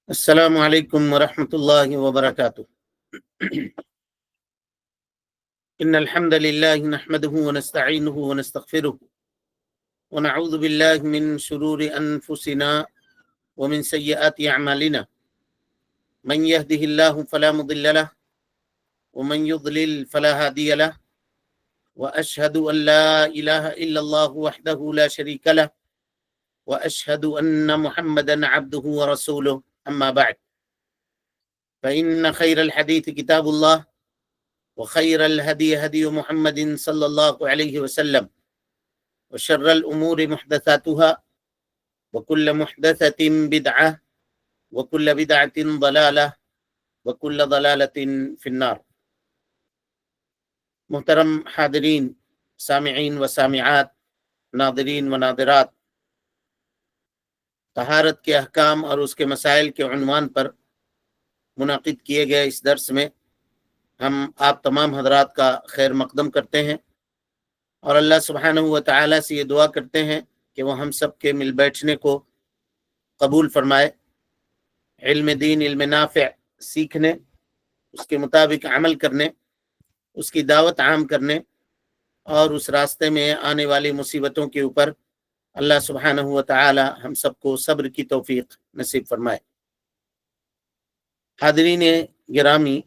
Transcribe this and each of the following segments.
السلام علیکم ورحمۃ اللہ وبرکاتہ۔ ان الحمد للہ نحمده ونستعینه ونستغفره ونعوذ باللہ من شرور انفسنا ومن سیئات اعمالنا من يهده الله فلا مضل له ومن يضلل فلا هادي له واشهد ان لا اله الا الله وحده لا شريك له واشهد ان محمدا عبده ورسوله اما بعد فان خير الحديث كتاب الله وخير الهدي هدي محمد صلى الله عليه وسلم وشر الأمور محدثاتها وكل محدثة بدعة وكل بدعة ضلالة وكل ضلالة في النار۔ محترم حاضرین، سامعین و سامعات، ناظرین و ناظرات، طہارت کے احکام اور اس کے مسائل کے عنوان پر منعقد کیے گئے اس درس میں ہم آپ تمام حضرات کا خیر مقدم کرتے ہیں اور اللہ سبحانہ و تعالی سے یہ دعا کرتے ہیں کہ وہ ہم سب کے مل بیٹھنے کو قبول فرمائے، علم دین، علم نافع سیکھنے، اس کے مطابق عمل کرنے، اس کی دعوت عام کرنے اور اس راستے میں آنے والی مصیبتوں کے اوپر اللہ سبحانہ و تعالی ہم سب کو صبر کی توفیق نصیب فرمائے۔ حاضرین گرامی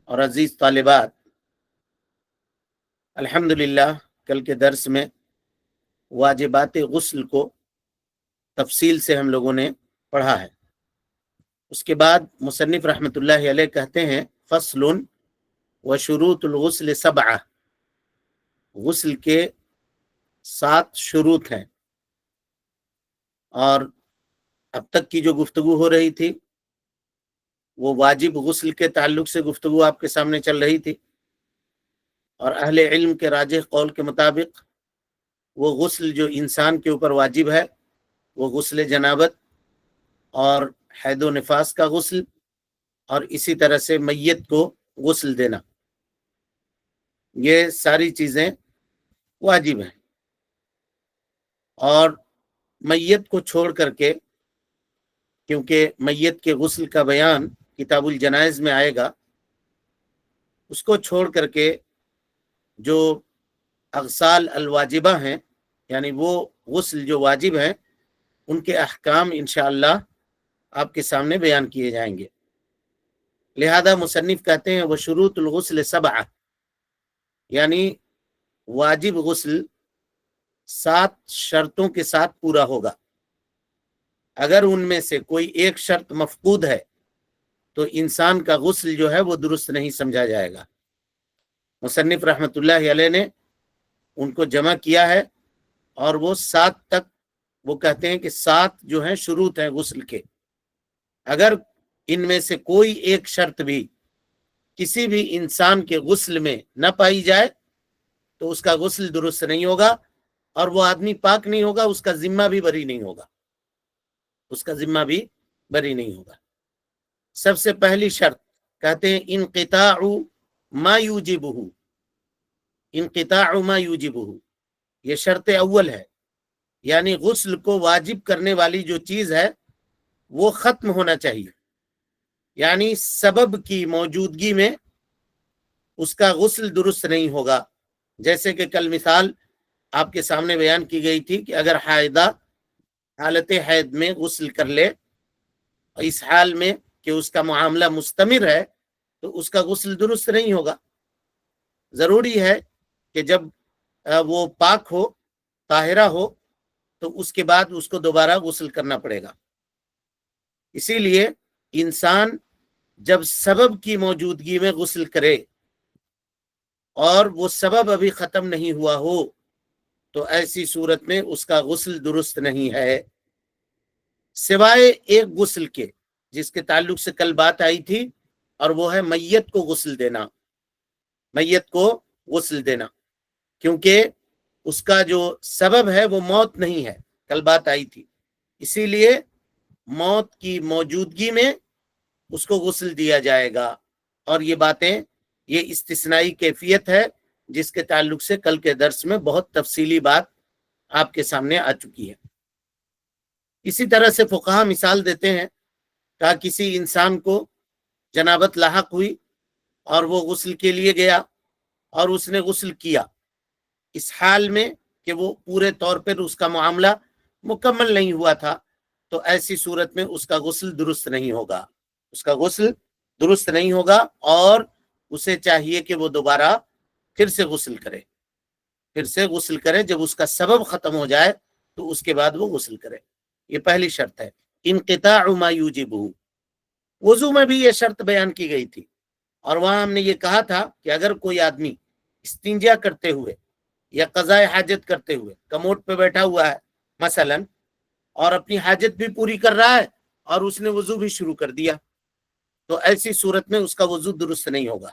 اور عزیز طالبات، الحمدللہ کل کے درس میں واجبات غسل کو تفصیل سے ہم لوگوں نے پڑھا ہے۔ اس کے بعد مصنف رحمۃ اللہ علیہ کہتے ہیں فصل وشروط الغسل 7، غسل کے 7 شروط ہیں، اور اب تک کی جو گفتگو ہو رہی تھی وہ واجب غسل کے تعلق سے گفتگو آپ کے سامنے چل رہی تھی، اور اہل علم کے راجح قول کے مطابق وہ غسل جو انسان کے اوپر واجب ہے وہ غسل جنابت اور حید و نفاس کا غسل، اور اسی طرح سے میت کو غسل دینا، یہ ساری چیزیں واجب ہیں۔ اور میت کو چھوڑ کر کے، کیونکہ میت کے غسل کا بیان کتاب الجنائز میں آئے گا، اس کو چھوڑ کر کے جو اغسال الواجبہ ہیں، یعنی وہ غسل جو واجب ہیں، ان کے احکام انشاءاللہ آپ کے سامنے بیان کیے جائیں گے۔ لہذا مصنف کہتے ہیں وہ شروط الغسل 7، یعنی واجب غسل 7 شرطوں کے ساتھ پورا ہوگا۔ اگر ان میں سے کوئی ایک شرط مفقود ہے تو انسان کا غسل جو ہے وہ درست نہیں سمجھا جائے گا۔ مصنف رحمۃ اللہ علیہ نے ان کو جمع کیا ہے، اور وہ 7 تک وہ کہتے ہیں کہ 7 جو ہیں شروط ہیں غسل کے، اگر ان میں سے کوئی ایک شرط بھی کسی بھی انسان کے غسل میں نہ پائی جائے تو اس کا غسل درست نہیں ہوگا، اور وہ آدمی پاک نہیں ہوگا، اس کا ذمہ بھی بری نہیں ہوگا، اس کا ذمہ بھی بری نہیں ہوگا۔ سب سے پہلی شرط کہتے ہیں انقطاع ما یوجبہ، انقطاع ما یوجبہ، یہ شرط اول ہے، یعنی غسل کو واجب کرنے والی جو چیز ہے وہ ختم ہونا چاہیے، یعنی سبب کی موجودگی میں اس کا غسل درست نہیں ہوگا۔ جیسے کہ کل مثال آپ کے سامنے بیان کی گئی تھی کہ اگر حائضہ حالت حید میں غسل کر لے، اس حال میں کہ اس کا معاملہ مستمر ہے، تو اس کا غسل درست نہیں ہوگا۔ ضروری ہے کہ جب وہ پاک ہو، طاہرہ ہو، تو اس کے بعد اس کو دوبارہ غسل کرنا پڑے گا۔ اسی لیے انسان جب سبب کی موجودگی میں غسل کرے اور وہ سبب ابھی ختم نہیں ہوا ہو تو ایسی صورت میں اس کا غسل درست نہیں ہے، سوائے ایک غسل کے جس کے تعلق سے کل بات آئی تھی، اور وہ ہے میت کو غسل دینا، میت کو غسل دینا، کیونکہ اس کا جو سبب ہے وہ موت نہیں ہے، کل بات آئی تھی، اسی لیے موت کی موجودگی میں اس کو غسل دیا جائے گا۔ اور یہ باتیں، یہ استثنائی کیفیت ہے جس کے تعلق سے کل کے درس میں بہت تفصیلی بات آپ کے سامنے آ چکی ہے۔ اسی طرح سے فقہا مثال دیتے ہیں کہا کسی انسان کو جنابت لاحق ہوئی اور وہ غسل کے لیے گیا اور اس نے غسل کیا اس حال میں کہ وہ پورے طور پر اس کا معاملہ مکمل نہیں ہوا تھا، تو ایسی صورت میں اس کا غسل درست نہیں ہوگا، اس کا غسل درست نہیں ہوگا، اور اسے چاہیے کہ وہ دوبارہ پھر سے غسل کرے، پھر سے غسل کرے، جب اس کا سبب ختم ہو جائے تو اس کے بعد وہ غسل کرے۔ یہ پہلی شرط ہے، انقطاع ما یوجبہ۔ وضو میں بھی یہ شرط بیان کی گئی تھی، اور وہاں ہم نے یہ کہا تھا کہ اگر کوئی آدمی استنجا کرتے ہوئے یا قضاء حاجت کرتے ہوئے کموڈ پہ بیٹھا ہوا ہے مثلا، اور اپنی حاجت بھی پوری کر رہا ہے اور اس نے وضو بھی شروع کر دیا، تو ایسی صورت میں اس کا وضو درست نہیں ہوگا،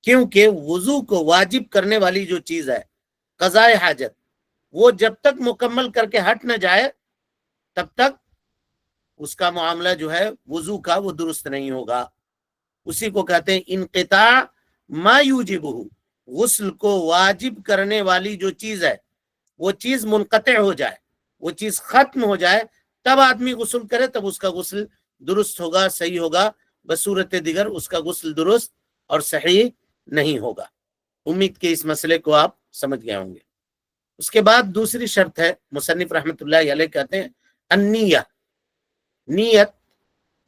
کیونکہ وضو کو واجب کرنے والی جو چیز ہے قضاء حاجت، وہ جب تک مکمل کر کے ہٹ نہ جائے تب تک اس کا معاملہ جو ہے وضو کا وہ درست نہیں ہوگا۔ اسی کو کہتے ہیں انقطاع ما یوجبہ، غسل کو واجب کرنے والی جو چیز ہے وہ چیز منقطع ہو جائے، وہ چیز ختم ہو جائے، تب آدمی غسل کرے، تب اس کا غسل درست ہوگا، صحیح ہوگا، بصورت دیگر اس کا غسل درست اور صحیح نہیں ہوگا۔ امید کہ اس مسئلے کو آپ سمجھ گئے ہوں گے۔ اس کے بعد دوسری شرط ہے، مصنف رحمۃ اللہ علیہ کہتے ہیں النیہ، نیت،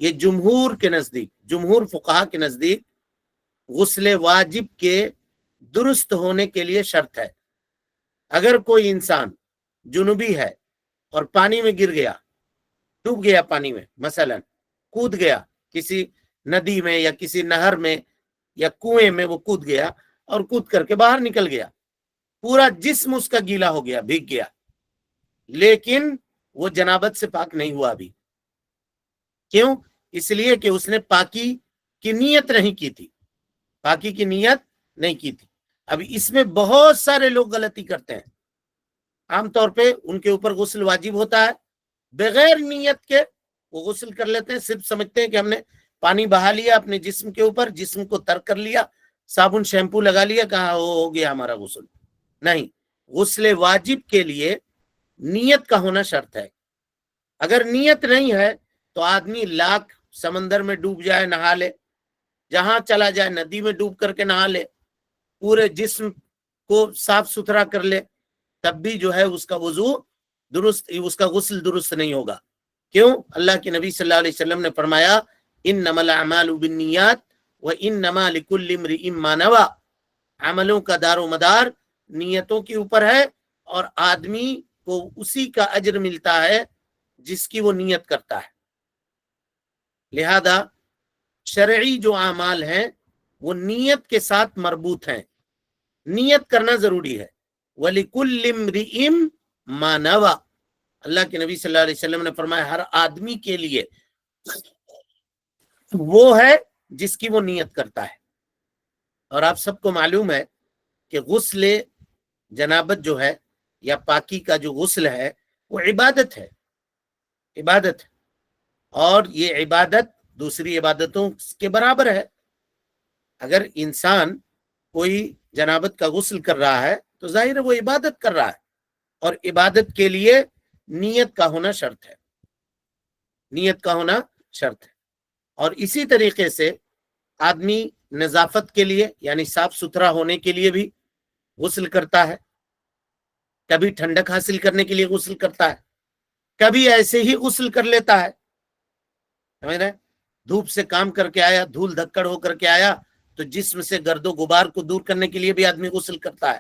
یہ جمہور کے نزدیک، جمہور فقہا کے نزدیک غسل واجب کے درست ہونے کے لیے شرط ہے۔ اگر کوئی انسان جنوبی ہے اور پانی میں گر گیا، ڈوب گیا پانی میں، مثلا کود گیا کسی ندی میں یا کسی نہر میں یا کنویں میں، وہ کود گیا اور کود کر کے باہر نکل گیا، پورا جسم اس کا گیلا ہو گیا، بھیگ گیا، لیکن وہ جنابت سے پاک نہیں ہوا ابھی۔ کیوں؟ اس لیے کہ اس نے پاکی کی نیت نہیں کی تھی، پاکی کی نیت نہیں کی تھی۔ اب اس میں بہت سارے لوگ غلطی کرتے ہیں، عام طور پہ ان کے اوپر غسل واجب ہوتا ہے، بغیر نیت کے وہ غسل کر لیتے ہیں، صرف سمجھتے ہیں کہ ہم نے پانی بہا لیا اپنے جسم کے اوپر، جسم کو تر کر لیا، صابن شیمپو لگا لیا، کہا ہو گیا ہمارا غسل۔ نہیں، غسل واجب کے لیے نیت کا ہونا شرط ہے۔ اگر نیت نہیں ہے تو آدمی لاکھ سمندر میں ڈوب جائے، نہا لے، جہاں چلا جائے ندی میں ڈوب کر کے نہا لے، پورے جسم کو صاف ستھرا کر لے، تب بھی جو ہے اس کا وضو درست، اس کا غسل درست نہیں ہوگا۔ کیوں؟ اللہ کے نبی صلی اللہ علیہ وسلم نے فرمایا انما الاعمال بالنیات وانما لکل امرئ ما نوى، عملوں کا دار و مدار نیتوں کے اوپر ہے، اور آدمی کو اسی کا اجر ملتا ہے جس کی وہ نیت کرتا ہے۔ لہذا شرعی جو اعمال ہیں وہ نیت کے ساتھ مربوط ہیں، نیت کرنا ضروری ہے۔ وَلِكُلِّ امْرِئٍ مَا نَوَى، اللہ کے نبی صلی اللہ علیہ وسلم نے فرمایا ہر آدمی کے لیے وہ ہے جس کی وہ نیت کرتا ہے۔ اور آپ سب کو معلوم ہے کہ غسل جنابت جو ہے یا پاکی کا جو غسل ہے وہ عبادت ہے، عبادت ہے، اور یہ عبادت دوسری عبادتوں کے برابر ہے۔ اگر انسان کوئی جنابت کا غسل کر رہا ہے تو ظاہر ہے وہ عبادت کر رہا ہے، اور عبادت کے لیے نیت کا ہونا شرط ہے، نیت کا ہونا شرط ہے۔ اور اسی طریقے سے آدمی نظافت کے لیے یعنی صاف ستھرا ہونے کے لیے بھی غسل کرتا ہے، کبھی ٹھنڈک حاصل کرنے کے لیے غسل کرتا ہے، کبھی ایسے ہی غسل کر لیتا ہے، سمجھ رہے؟ دھوپ سے کام کر کے آیا، دھول دھکڑ ہو کر کے آیا تو جسم سے گرد و غبار کو دور کرنے کے لیے بھی آدمی غسل کرتا ہے،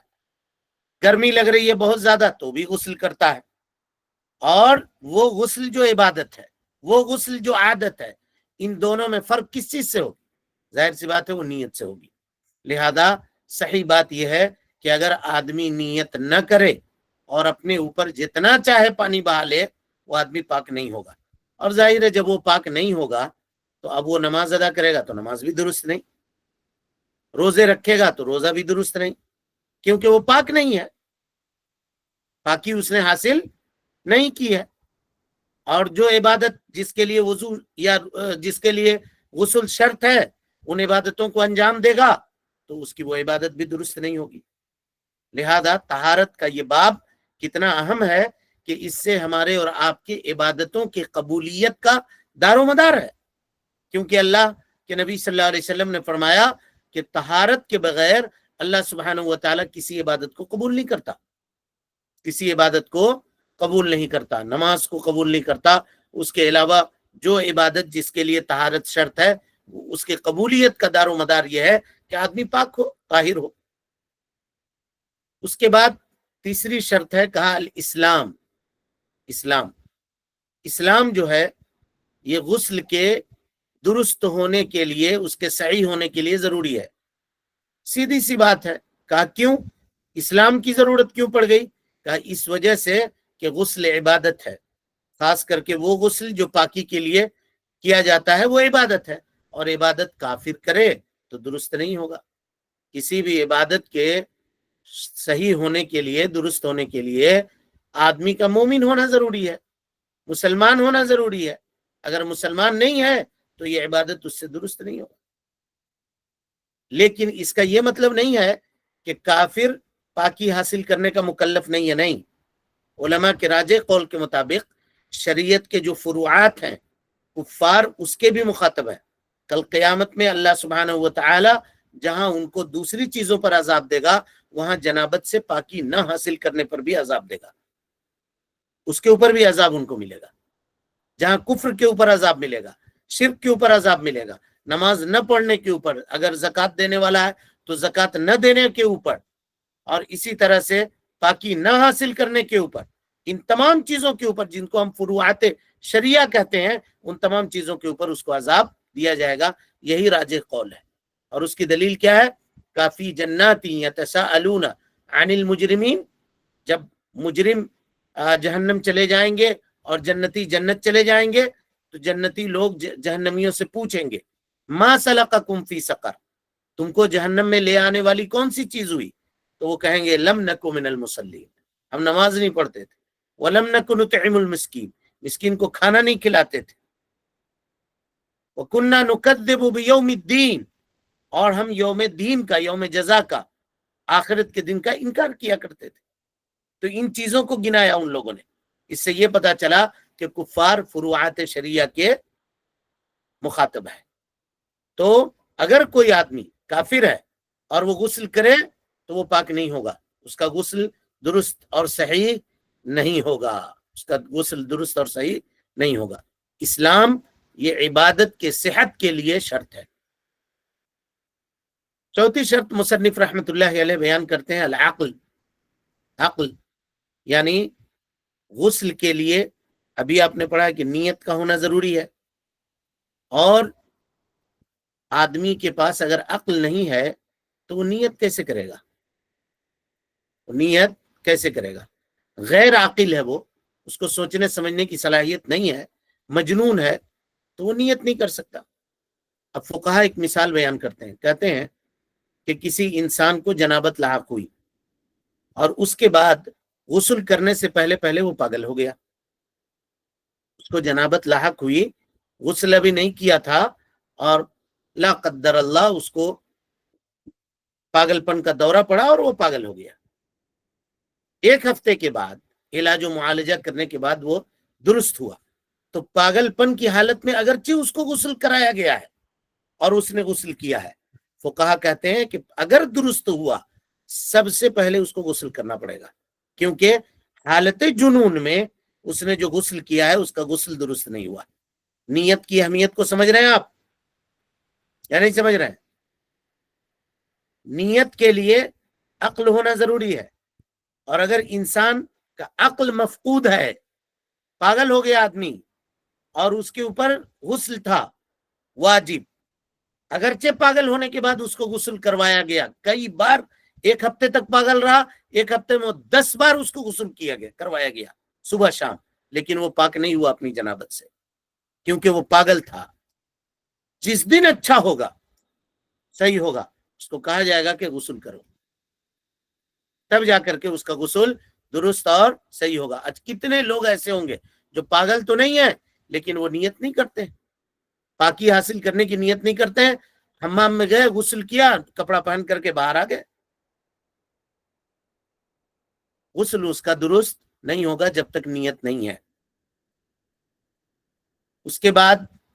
گرمی لگ رہی ہے بہت زیادہ تو بھی غسل کرتا ہے۔ اور وہ غسل جو عبادت ہے، وہ غسل جو عادت ہے، ان دونوں میں فرق کس چیز سے ہوگی؟ ظاہر سی بات ہے وہ نیت سے ہوگی۔ لہذا صحیح بات یہ ہے کہ اگر آدمی نیت نہ کرے اور اپنے اوپر جتنا چاہے پانی بہا لے، وہ آدمی پاک نہیں ہوگا، اور ظاہر ہے جب وہ پاک نہیں ہوگا تو اب وہ نماز ادا کرے گا تو نماز بھی درست نہیں، روزے رکھے گا تو روزہ بھی درست نہیں، کیونکہ وہ پاک نہیں ہے، پاکی اس نے حاصل نہیں کی ہے۔ اور جو عبادت جس کے لیے وضو یا جس کے لیے غسل شرط ہے ان عبادتوں کو انجام دے گا تو اس کی وہ عبادت بھی درست نہیں ہوگی۔ لہذا طہارت کا یہ باب کتنا اہم ہے کہ اس سے ہمارے اور آپ کی عبادتوں کی قبولیت کا دار و مدار ہے۔ کیونکہ اللہ کے نبی صلی اللہ علیہ وسلم نے فرمایا کہ طہارت کے بغیر اللہ سبحانہ و تعالیٰ کسی عبادت کو قبول نہیں کرتا، کسی عبادت کو قبول نہیں کرتا، نماز کو قبول نہیں کرتا، اس کے علاوہ جو عبادت جس کے لیے طہارت شرط ہے اس کے قبولیت کا دار و مدار یہ ہے کہ آدمی پاک ہو، طاہر ہو۔ اس کے بعد تیسری شرط ہے، کہا الاسلام، اسلام جو ہے یہ غسل کے درست ہونے کے لیے، اس کے صحیح ہونے کے لیے ضروری ہے۔ سیدھی سی بات ہے، کہا کیوں اسلام کی ضرورت کیوں پڑ گئی؟ کہا اس وجہ سے کہ غسل عبادت ہے، خاص کر کے وہ غسل جو پاکی کے لیے کیا جاتا ہے وہ عبادت ہے، اور عبادت کافر کرے تو درست نہیں ہوگا۔ کسی بھی عبادت کے صحیح ہونے کے لیے، درست ہونے کے لیے آدمی کا مومن ہونا ضروری ہے، مسلمان ہونا ضروری ہے۔ اگر مسلمان نہیں ہے تو یہ عبادت اس سے درست نہیں ہوگا۔ لیکن اس کا یہ مطلب نہیں ہے کہ کافر پاکی حاصل کرنے کا مکلف نہیں ہے، نہیں۔ علماء کے راجح قول کے مطابق شریعت کے جو فروعات ہیں کفار اس کے بھی مخاطب ہیں۔ کل قیامت میں اللہ سبحانہ و تعالی جہاں ان کو دوسری چیزوں پر عذاب دے گا، وہاں جنابت سے پاکی نہ حاصل کرنے پر بھی عذاب دے گا، اس کے اوپر بھی عذاب ان کو ملے گا۔ جہاں کفر کے اوپر عذاب ملے گا، شرک کے اوپر عذاب ملے گا، نماز نہ پڑھنے کے اوپر، اگر زکوٰۃ دینے والا ہے تو زکوٰۃ نہ دینے کے اوپر، اور اسی طرح سے پاکی نہ حاصل کرنے کے اوپر، ان تمام چیزوں کے اوپر جن کو ہم فروعات شریعہ کہتے ہیں، ان تمام چیزوں کے اوپر اس کو عذاب دیا جائے گا۔ یہی راجح قول ہے، اور اس کی دلیل کیا ہے؟ کافی جناتی یتساءلون عن المجرمین، جب مجرم جہنم چلے جائیں گے اور جنتی جنت چلے جائیں گے تو جنتی لوگ جہنمیوں سے پوچھیں گے ما سلککم فی سقر، تم کو جہنم میں لے آنے والی کون سی چیز ہوئی؟ تو وہ کہیں گے لم نکو من المصلین، ہم نماز نہیں پڑھتے تھے، ولم نکو نطعم المسکین، مسکین کو کھانا نہیں کھلاتے تھے، وکننا نکذب بیوم الدین، اور ہم یوم دین کا، یوم جزا کا، آخرت کے دن کا انکار کیا کرتے تھے۔ تو ان چیزوں کو گنایا ان لوگوں نے۔ اس سے یہ پتا چلا کہ کفار فروعات شریعہ کے مخاطب ہے۔ تو اگر کوئی آدمی کافر ہے اور وہ غسل کرے تو وہ پاک نہیں ہوگا، اس کا غسل درست اور صحیح نہیں ہوگا، اس کا غسل درست اور صحیح نہیں ہوگا۔ اسلام یہ عبادت کے صحت کے لیے شرط ہے۔ چوتھی شرط مصنف رحمۃ اللہ علیہ بیان کرتے ہیں العقل، عقل یعنی غسل کے لیے ابھی آپ نے پڑھا کہ نیت کا ہونا ضروری ہے، اور آدمی کے پاس اگر عقل نہیں ہے تو وہ نیت کیسے کرے گا؟ نیت کیسے کرے گا؟ غیر عاقل ہے وہ، اس کو سوچنے سمجھنے کی صلاحیت نہیں ہے، مجنون ہے، تو وہ نیت نہیں کر سکتا۔ اب فقہا ایک مثال بیان کرتے ہیں، کہتے ہیں کہ کسی انسان کو جنابت لاحق ہوئی اور اس کے بعد غسل کرنے سے پہلے وہ پاگل ہو گیا۔ اس کو جنابت لاحق ہوئی، غسل ابھی نہیں کیا تھا، اور لا قدر اللہ اس کو پاگل پن کا دورہ پڑا اور وہ پاگل ہو گیا۔ ایک ہفتے کے بعد علاج و معالجہ کرنے کے بعد وہ درست ہوا، تو پاگل پن کی حالت میں اگرچہ اس کو غسل کرایا گیا ہے اور اس نے غسل کیا ہے، فقہا کہتے ہیں کہ اگر درست ہوا سب سے پہلے اس کو غسل کرنا پڑے گا، کیونکہ حالت جنون میں اس نے جو غسل کیا ہے اس کا غسل درست نہیں ہوا۔ نیت کی اہمیت کو سمجھ رہے ہیں آپ یا نہیں سمجھ رہے ہیں؟ نیت کے لیے عقل ہونا ضروری ہے، اور اگر انسان کا عقل مفقود ہے، پاگل ہو گیا آدمی، اور اس کے اوپر غسل تھا واجب، اگرچہ پاگل ہونے کے بعد اس کو غسل کروایا گیا، کئی بار ایک ہفتے تک پاگل رہا، ایک ہفتے میں 10 بار اس کو غسل کیا گیا، کروایا گیا صبح شام، لیکن وہ پاک نہیں ہوا اپنی جنابت سے، کیونکہ وہ پاگل تھا۔ جس دن اچھا ہوگا، صحیح ہوگا، اس کو کہا جائے گا کہ غسل کرو، تب جا کر کے اس کا غسل درست اور صحیح ہوگا۔ آج کتنے لوگ ایسے ہوں گے جو پاگل تو نہیں ہیں لیکن وہ نیت نہیں کرتے، پاکی حاصل کرنے کی نیت نہیں کرتے ہیں، حمام میں گئے، غسل کیا، کپڑا پہن کر کے باہر آ گئے، غسل اس کا درست نہیں ہوگا جب تک نیت نہیں ہے۔ اس کے بعد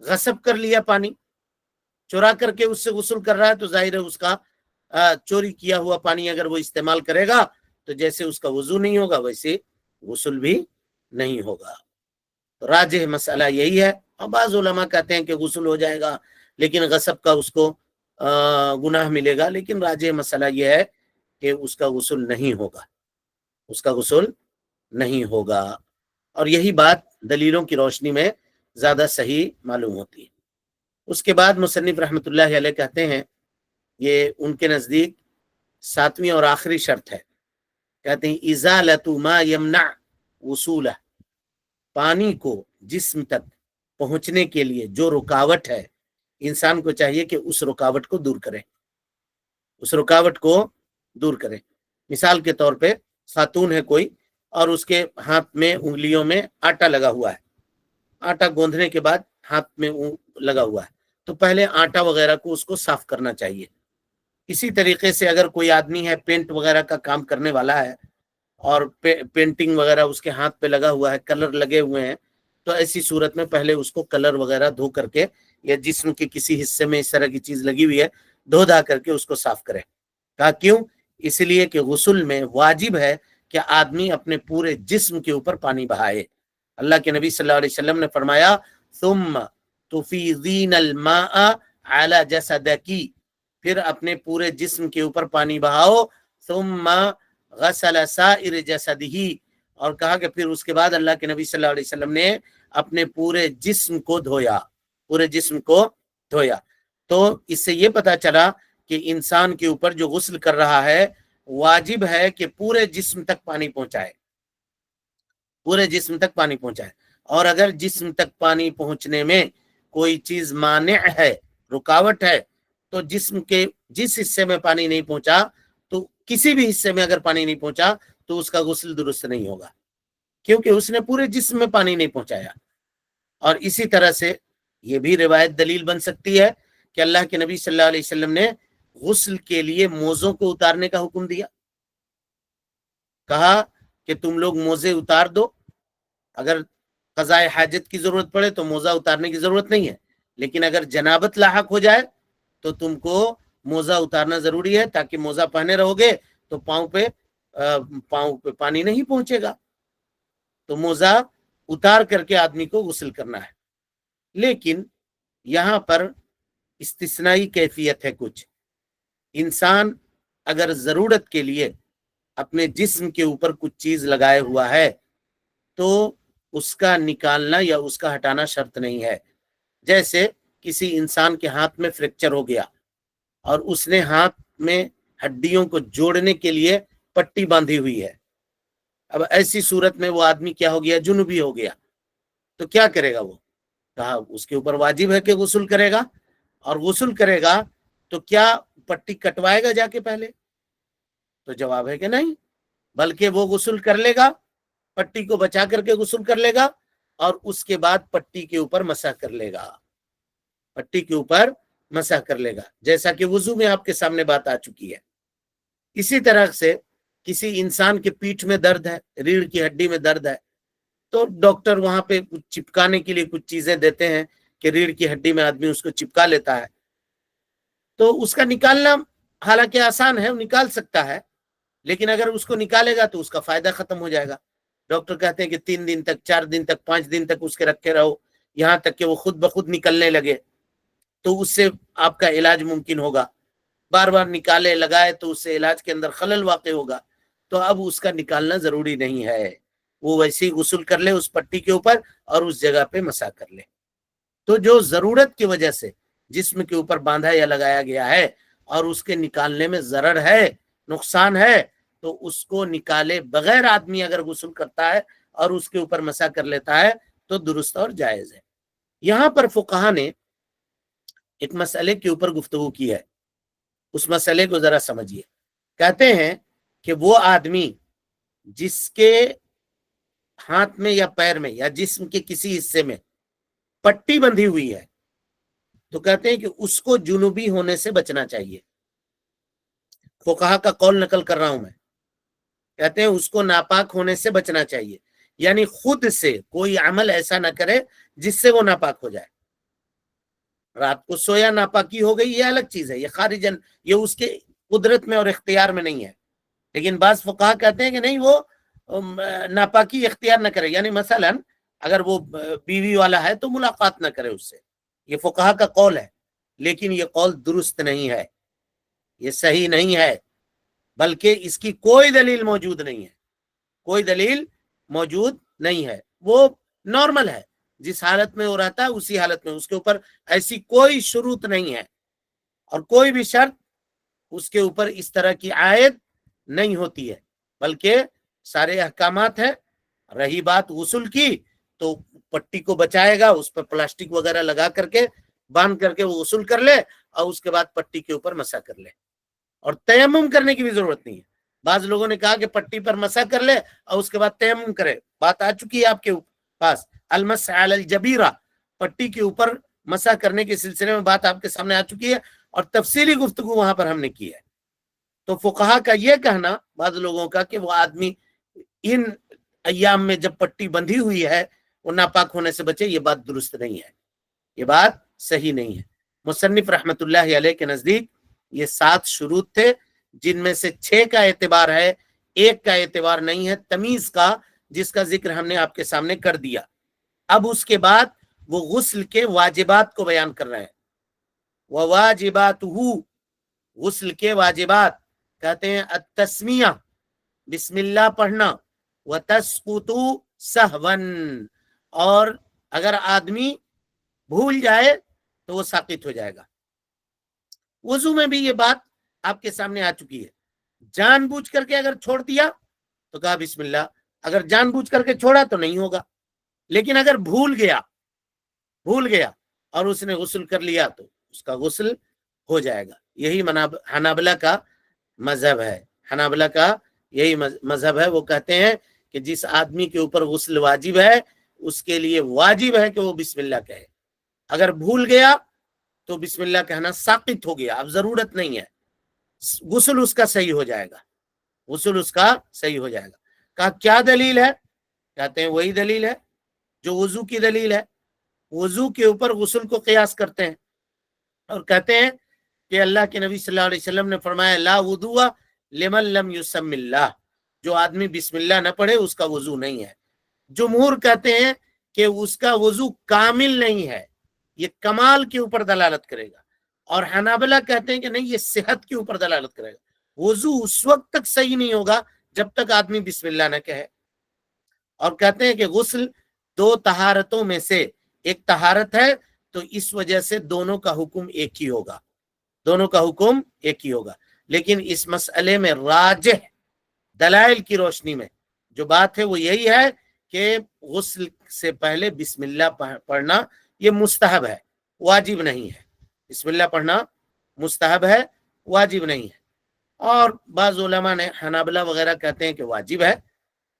غصب کر لیا پانی، چورا کر کے اس سے غسل کر رہا ہے، تو ظاہر ہے اس کا چوری کیا ہوا پانی اگر وہ استعمال کرے گا تو جیسے اس کا وضو نہیں ہوگا ویسے غسل بھی نہیں ہوگا۔ راجح مسئلہ یہی ہے، اور بعض علماء کہتے ہیں کہ غسل ہو جائے گا لیکن غصب کا اس کو گناہ ملے گا، لیکن راجح مسئلہ یہ ہے کہ اس کا غسل نہیں ہوگا، اس کا غسل نہیں ہوگا، اور یہی بات دلیلوں کی روشنی میں زیادہ صحیح معلوم ہوتی ہے۔ اس کے بعد مصنف رحمۃ اللہ علیہ کہتے ہیں، یہ ان کے نزدیک 7ویں اور آخری شرط ہے، کہتے ہیں ازالۃ ما یمنع وصولہ، پانی کو جسم تک پہنچنے کے لیے جو رکاوٹ ہے، انسان کو چاہیے کہ اس رکاوٹ کو دور کرے، اس رکاوٹ کو دور کرے۔ مثال کے طور پہ خاتون ہے کوئی اور اس کے ہاتھ میں انگلیوں میں آٹا لگا ہوا ہے، آٹا گوندھنے کے بعد ہاتھ میں لگا ہوا ہے، تو پہلے آٹا وغیرہ کو اس کو صاف کرنا چاہیے۔ اسی طریقے سے اگر کوئی آدمی ہے پینٹ وغیرہ کا کام کرنے والا ہے اور پینٹنگ وغیرہ اس کے ہاتھ پہ لگا ہوا ہے، کلر لگے ہوئے ہیں، تو ایسی صورت میں پہلے اس کو کلر وغیرہ دھو کر کے، یا جسم کے کسی حصے میں اس طرح کی چیز لگی ہوئی ہے دھو دھا کر کے اس کو صاف کرے۔ کہا کیوں؟ اس لیے کہ غسل میں واجب ہے کہ آدمی اپنے پورے جسم کے اوپر پانی بہائے۔ اللہ کے نبی صلی اللہ علیہ وسلم نے فرمایا ثم تفیضین الماء علی جسدکی، پھر اپنے پورے جسم کے اوپر پانی بہاؤ، ثم غسل سائر جسدہ، اور کہا کہ پھر اس کے بعد اللہ کے نبی صلی اللہ علیہ وسلم نے اپنے پورے جسم کو دھویا، پورے جسم کو دھویا۔ تو اس سے یہ پتا چلا کہ انسان کے اوپر جو غسل کر رہا ہے واجب ہے کہ پورے جسم تک پانی پہنچائے، پورے جسم تک پانی پہنچائے، اور اگر جسم تک پانی پہنچنے میں کوئی چیز مانع ہے، رکاوٹ ہے، تو جسم کے جس حصے میں پانی نہیں پہنچا، تو کسی بھی حصے میں اگر پانی نہیں پہنچا تو اس کا غسل درست نہیں ہوگا، کیونکہ اس نے پورے جسم میں پانی نہیں پہنچایا۔ اور اسی طرح سے یہ بھی روایت دلیل بن سکتی ہے کہ اللہ کے نبی صلی اللہ علیہ وسلم نے غسل کے لیے موزوں کو اتارنے کا حکم دیا، کہا کہ تم لوگ موزے اتار دو، اگر قضاء حاجت کی ضرورت پڑے تو موزہ اتارنے کی ضرورت نہیں ہے، لیکن اگر جنابت لاحق ہو جائے تو تم کو موزہ اتارنا ضروری ہے، تاکہ موزہ پہنے رہو گے تو پاؤں پہ پانی نہیں پہنچے گا، تو موزہ اتار کر کے آدمی کو غسل کرنا ہے۔ لیکن یہاں پر استثنائی کیفیت ہے، کچھ انسان اگر ضرورت کے لیے اپنے جسم کے اوپر کچھ چیز لگائے ہوا ہے تو اس کا نکالنا یا اس کا ہٹانا شرط نہیں ہے۔ جیسے کسی انسان کے ہاتھ میں فریکچر ہو گیا اور اس نے ہاتھ میں ہڈیوں کو جوڑنے کے لیے پٹی باندھی ہوئی ہے، اب ایسی صورت میں وہ آدمی کیا ہو گیا؟ جنوبی ہو گیا، تو کیا کرے گا وہ؟ کہا اس کے اوپر واجب ہے کہ غسل کرے گا، اور غسل کرے گا تو کیا پٹی کٹوائے گا جا کے پہلے؟ تو جواب ہے کہ نہیں، بلکہ وہ غسل کر لے گا، پٹی کو بچا کر کے غسل کر لے گا، اور اس کے بعد پٹی کے اوپر مسح کر لے گا، پٹی کے اوپر مسح کر لے گا، جیسا کہ وضو میں آپ کے سامنے بات آ چکی ہے۔ اسی طرح سے کسی انسان کے پیٹھ میں درد ہے، ریڑھ کی ہڈی میں درد ہے، تو ڈاکٹر وہاں پہ چپکانے کے لیے کچھ چیزیں دیتے ہیں کہ ریڑھ کی ہڈی میں آدمی اس کو چپکا لیتا ہے، تو اس کا نکالنا حالانکہ آسان ہے، وہ نکال سکتا ہے، لیکن اگر اس کو نکالے گا تو اس کا فائدہ ختم ہو جائے گا۔ ڈاکٹر کہتے ہیں کہ 3 دن تک، 4 دن تک، 5 دن تک اس کے رکھے رہو، یہاں تک کہ وہ خود بخود نکلنے لگے، تو اس سے آپ کا علاج ممکن ہوگا۔ بار بار نکالے لگائے تو اس سے علاج کے اندر خلل واقع ہوگا، تو اب اس کا نکالنا ضروری نہیں ہے، وہ ویسے ہی غسل کر لے اس پٹی کے اوپر اور اس جگہ پہ مسح کر لے۔ تو جو ضرورت کی وجہ سے جسم کے اوپر باندھا یا لگایا گیا ہے اور اس کے نکالنے میں ضرر ہے، نقصان ہے، تو اس کو نکالے بغیر آدمی اگر غسل کرتا ہے اور اس کے اوپر مسح کر لیتا ہے تو درست اور جائز ہے۔ یہاں پر فقہا نے ایک مسئلے کے اوپر گفتگو کی ہے، اس مسئلے کو ذرا سمجھیے۔ کہتے ہیں کہ وہ آدمی جس کے ہاتھ میں یا پیر میں یا جسم کے کسی حصے میں پٹی بندھی ہوئی ہے، تو کہتے ہیں کہ اس کو جنوبی ہونے سے بچنا چاہیے۔ فقہا کا قول نقل کر رہا ہوں میں، کہتے ہیں اس کو ناپاک ہونے سے بچنا چاہیے، یعنی خود سے کوئی عمل ایسا نہ کرے جس سے وہ ناپاک ہو جائے۔ رات کو سویا ناپاکی ہو گئی، یہ الگ چیز ہے، یہ خارجن، یہ اس کے قدرت میں اور اختیار میں نہیں ہے. لیکن بعض فقہا کہتے ہیں کہ نہیں، وہ ناپاکی اختیار نہ کرے، یعنی مثلا اگر وہ بیوی والا ہے تو ملاقات نہ کرے اس سے. یہ فقہا کا قول ہے، لیکن یہ قول درست نہیں ہے، یہ صحیح نہیں ہے، بلکہ اس کی کوئی دلیل موجود نہیں ہے، کوئی دلیل موجود نہیں ہے. وہ نارمل ہے، جس حالت میں وہ رہتا ہے اسی حالت میں، اس کے اوپر ایسی کوئی شروط نہیں ہے اور کوئی بھی شرط اس کے اوپر اس طرح کی عائد نہیں ہوتی ہے، بلکہ سارے احکامات ہیں. رہی بات غسل کی تو پٹی کو بچائے گا، اس پر پلاسٹک وغیرہ لگا کر کے باندھ کر کے وہ غسل کر لے اور اس کے بعد پٹی کے اوپر مسح کر لے. اور تیمم کرنے کی بھی ضرورت نہیں ہے. بعض لوگوں نے کہا کہ پٹی پر مسح کر لے اور اس کے بعد تیمم کرے. بات آ چکی ہے آپ کے پاس، المسح علی الجبیرہ، پٹی کے اوپر مسح کرنے کے سلسلے میں بات آپ کے سامنے آ چکی ہے اور تفصیلی گفتگو وہاں پر ہم نے کی ہے. تو فقہا کا یہ کہنا بعض لوگوں کا کہ وہ آدمی ان ایام میں جب پٹی بندھی ہوئی ہے وہ ناپاک ہونے سے بچے، یہ بات درست نہیں ہے، یہ بات صحیح نہیں ہے. مصنف رحمت اللہ علیہ کے نزدیک یہ 7 شروط تھے، جن میں سے 6 کا اعتبار ہے، 1 کا اعتبار نہیں ہے، تمیز کا، جس کا ذکر ہم نے آپ کے سامنے کر دیا. اب اس کے بعد وہ غسل کے واجبات کو بیان کر رہے ہیں. وواجباتہ، غسل کے واجبات کہتے ہیں التسمیہ، بسم اللہ پڑھنا، وتسقط سہوا، اور اگر آدمی بھول جائے تو وہ ساقط ہو جائے گا. وضو میں بھی یہ بات آپ کے سامنے آ چکی ہے. جان بوجھ کر کے اگر چھوڑ دیا تو کہا بسم اللہ، اگر جان بوجھ کر کے چھوڑا تو نہیں ہوگا. لیکن اگر بھول گیا اور اس نے غسل کر لیا تو اس کا غسل ہو جائے گا. یہی حنابلہ کا مذہب ہے. حنابلہ کا یہی مذہب ہے. وہ کہتے ہیں کہ جس آدمی کے اوپر غسل واجب ہے اس کے لیے واجب ہے کہ وہ بسم اللہ کہے. اگر بھول گیا تو بسم اللہ کہنا ساقط ہو گیا، اب ضرورت نہیں ہے، غسل اس کا صحیح ہو جائے گا، غسل اس کا صحیح ہو جائے گا. کہا کیا دلیل ہے؟ کہتے ہیں وہی دلیل ہے جو وضو کی دلیل ہے. وضو کے اوپر غسل کو قیاس کرتے ہیں اور کہتے ہیں کہ اللہ کے نبی صلی اللہ علیہ وسلم نے فرمایا لا وضو لمن لم یسم اللہ، جو آدمی بسم اللہ نہ پڑھے اس کا وضو نہیں ہے. جمہور کہتے ہیں کہ اس کا وضو کامل نہیں ہے، یہ کمال کے اوپر دلالت کرے گا. اور حنابلہ کہتے ہیں کہ نہیں، یہ صحت کے اوپر دلالت کرے گا. وضو اس وقت تک صحیح نہیں ہوگا جب تک آدمی بسم اللہ نہ کہے. اور کہتے ہیں کہ غسل 2 طہارتوں میں سے ایک طہارت ہے، تو اس وجہ سے دونوں کا حکم ایک ہی ہوگا، دونوں کا حکم ایک ہی ہوگا. لیکن اس مسئلے میں راجح دلائل کی روشنی میں جو بات ہے وہ یہی ہے کہ غسل سے پہلے بسم اللہ پڑھنا یہ مستحب ہے، واجب نہیں ہے. بسم اللہ پڑھنا مستحب ہے، واجب نہیں ہے. اور بعض علماء نے، حنابلہ وغیرہ کہتے ہیں کہ واجب ہے،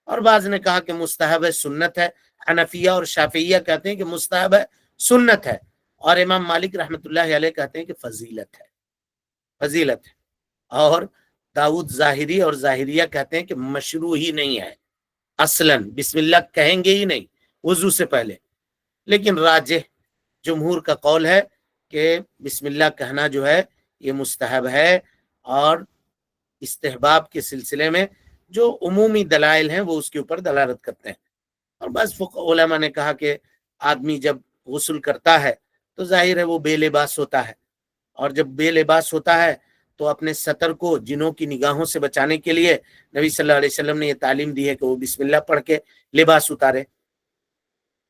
اور بعض نے کہا کہ مستحب ہے، سنت ہے. حنفیہ اور شافعیہ کہتے ہیں کہ مستحب ہے، سنت ہے. اور امام مالک رحمت اللہ علیہ کہتے ہیں کہ فضیلت ہے، فضیلت ہے. اور داؤد ظاہری اور ظاہریہ کہتے ہیں کہ مشروع ہی نہیں ہے، اصلاً بسم اللہ کہیں گے ہی نہیں وضو سے پہلے. لیکن راجح جمہور کا قول ہے کہ بسم اللہ کہنا جو ہے یہ مستحب ہے، اور استحباب کے سلسلے میں جو عمومی دلائل ہیں وہ اس کے اوپر دلالت کرتے ہیں. اور بس علماء نے کہا کہ آدمی جب غسل کرتا ہے تو ظاہر ہے وہ بے لباس ہوتا ہے، اور جب بے لباس ہوتا ہے تو اپنے سطر کو جنوں کی نگاہوں سے بچانے کے لیے نبی صلی اللہ علیہ وسلم نے یہ تعلیم دی ہے کہ وہ بسم اللہ پڑھ کے لباس اتارے،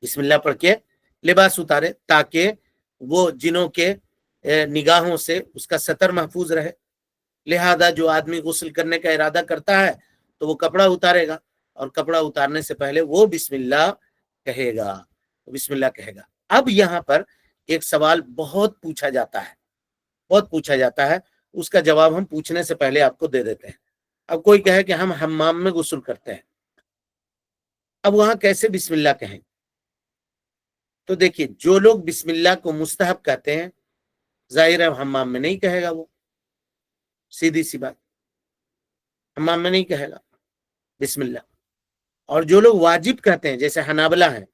بسم اللہ پڑھ کے لباس اتارے، تاکہ وہ جنوں کے نگاہوں سے اس کا سطر محفوظ رہے. لہذا جو آدمی غسل کرنے کا ارادہ کرتا ہے تو وہ کپڑا اتارے گا، اور کپڑا اتارنے سے پہلے وہ بسم اللہ کہے گا، بسم اللہ کہے گا. اب یہاں پر ایک سوال بہت پوچھا جاتا ہے، بہت پوچھا جاتا ہے، اس کا جواب ہم پوچھنے سے پہلے آپ کو دے دیتے ہیں. اب کوئی کہے کہ ہم حمام میں غسل کرتے ہیں، اب وہاں کیسے بسم اللہ کہیں؟ تو دیکھیے، جو لوگ بسم اللہ کو مستحب کہتے ہیں ظاہر ہے حمام میں نہیں کہے گا، وہ سیدھی سی بات، حمام میں نہیں کہے گا بسم اللہ. اور جو لوگ واجب کہتے ہیں جیسے حنابلہ ہیں،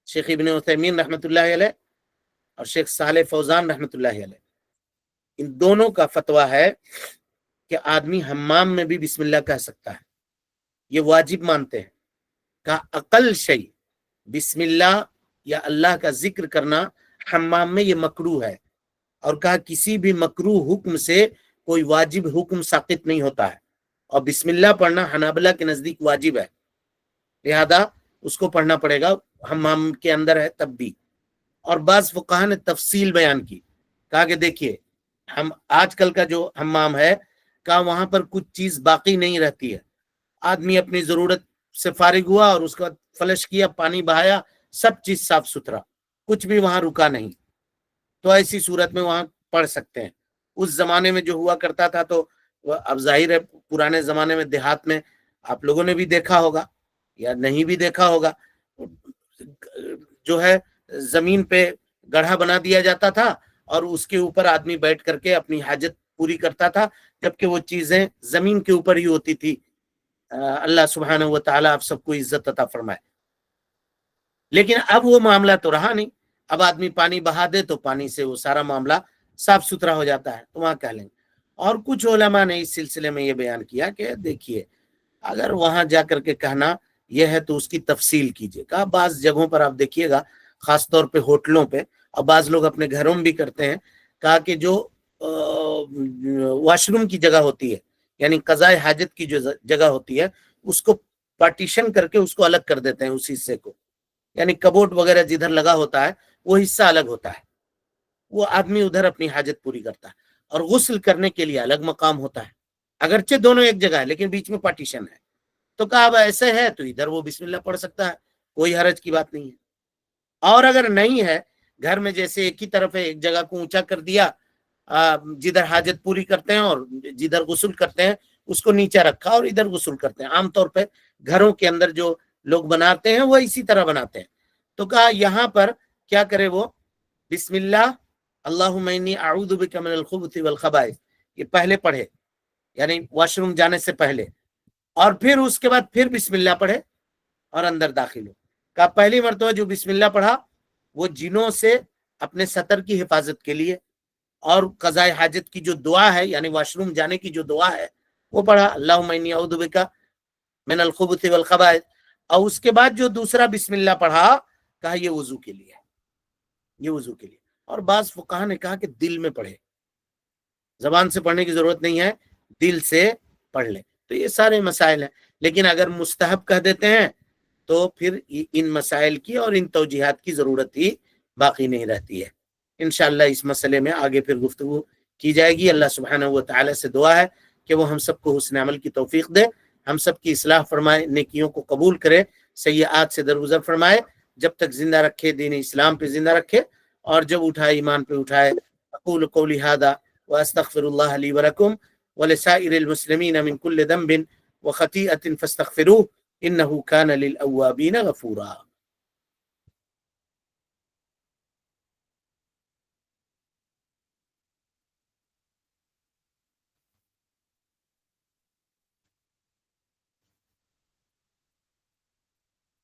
شیخ ابن عثیمین رحمت اللہ علیہ اور شیخ صالح فوزان رحمۃ اللہ علیہ، ان دونوں کا فتویٰ ہے کہ آدمی حمام میں بھی بسم اللہ کہہ سکتا ہے، یہ واجب مانتے ہیں۔ کہا اقل شیء بسم اللہ یا اللہ کا ذکر کرنا حمام میں یہ مکروہ ہے، اور کہا کسی بھی مکروہ حکم سے کوئی واجب حکم ساقط نہیں ہوتا ہے، اور بسم اللہ پڑھنا حنابلہ کے نزدیک واجب ہے، لہذا اس کو پڑھنا پڑے گا حمام کے اندر ہے تب بھی۔ اور بعض فقہا نے تفصیل بیان کی، کہا کہ دیکھیے ہم آج کل کا جو حمام ہے، کہا وہاں پر کچھ چیز باقی نہیں رہتی ہے، آدمی اپنی ضرورت سے فارغ ہوا اور اس کا فلش کیا، پانی بہایا، سب چیز صاف ستھرا، کچھ بھی وہاں رکا نہیں، تو ایسی صورت میں وہاں پڑھ سکتے ہیں۔ اس زمانے میں جو ہوا کرتا تھا تو اب ظاہر ہے پرانے زمانے میں دیہات میں آپ لوگوں نے بھی دیکھا ہوگا یا نہیں بھی دیکھا ہوگا، جو ہے زمین پہ گڑھا بنا دیا جاتا تھا اور اس کے اوپر آدمی بیٹھ کر کے اپنی حاجت پوری کرتا تھا، جبکہ وہ چیزیں زمین کے اوپر ہی ہوتی تھی۔ اللہ سبحانہ و تعالی آپ سب کو عزت عطا فرمائے۔ لیکن اب وہ معاملہ تو رہا نہیں، اب آدمی پانی بہا دے تو پانی سے وہ سارا معاملہ صاف ستھرا ہو جاتا ہے، تو وہاں کہہ لیں گے۔ اور کچھ علماء نے اس سلسلے میں یہ بیان کیا کہ دیکھیے اگر وہاں جا کر کے کہنا یہ ہے تو اس کی تفصیل کیجیے۔ کہا بعض جگہوں پر آپ دیکھیے گا، خاص طور پہ ہوٹلوں پہ، اور بعض لوگ اپنے گھروں میں بھی کرتے ہیں، کہا کہ جو واش روم کی جگہ ہوتی ہے، یعنی قضاء حاجت کی جو جگہ ہوتی ہے، اس کو پارٹیشن کر کے اس کو الگ کر دیتے ہیں، اس حصے کو، یعنی کبوٹ وغیرہ جدھر لگا ہوتا ہے وہ حصہ الگ ہوتا ہے، وہ آدمی ادھر اپنی حاجت پوری کرتا ہے، اور غسل کرنے کے لیے الگ مقام ہوتا ہے، اگرچہ دونوں ایک جگہ ہے لیکن بیچ میں پارٹیشن ہے۔ تو کہا اب ایسے ہے تو ادھر وہ بسم اللہ پڑھ سکتا ہے، کوئی حرج کی بات نہیں ہے۔ اور اگر نہیں ہے، گھر میں جیسے ایک ہی طرف ہے، ایک جگہ کو اونچا کر دیا، جدھر حاجت پوری کرتے ہیں اور جدھر غسل کرتے ہیں اس کو نیچا رکھا اور ادھر غسل کرتے ہیں، عام طور پہ گھروں کے اندر جو لوگ بناتے ہیں وہ اسی طرح بناتے ہیں۔ تو کہا یہاں پر کیا کرے وہ، بسم اللہ اللہم انی اعوذ بک من الخبث والخبائث، یہ پہلے پڑھے، یعنی واش روم جانے سے پہلے، اور پھر اس کے بعد پھر بسم اللہ پڑھے اور اندر داخل ہو۔ کہا پہلی مرتبہ جو بسم اللہ پڑھا وہ جنوں سے اپنے سطر کی حفاظت کے لیے، اور قضاء حاجت کی جو دعا ہے یعنی واش روم جانے کی جو دعا ہے وہ پڑھا، اللہم انی اعوذ بک من الخبث والخبائث، اور اس کے بعد جو دوسرا بسم اللہ پڑھا، کہا یہ وضو کے لیے، یہ وضو کے لیے۔ اور بعض فقہا نے کہا کہ دل میں پڑھے، زبان سے پڑھنے کی ضرورت نہیں ہے، دل سے پڑھ لے۔ تو یہ سارے مسائل ہیں، لیکن اگر مستحب کہہ دیتے ہیں تو پھر ان مسائل کی اور ان توجیحات کی ضرورت ہی باقی نہیں رہتی ہے۔ انشاءاللہ اس مسئلے میں آگے پھر گفتگو کی جائے گی۔ اللہ سبحانہ و تعالی سے دعا ہے کہ وہ ہم سب کو حسن عمل کی توفیق دے، ہم سب کی اصلاح فرمائے، نیکیوں کو قبول کرے، سیئات سے درگزر فرمائے، جب تک زندہ رکھے دین اسلام پہ زندہ رکھے، اور جب اٹھائے ایمان پہ اٹھائے۔ اقول قولی ھذا واستغفر اللہ لی ولکم ولسائر المسلمین من کل ذنب وخطیئۃ فاستغفروہ انہ کان للأوابین غفورا۔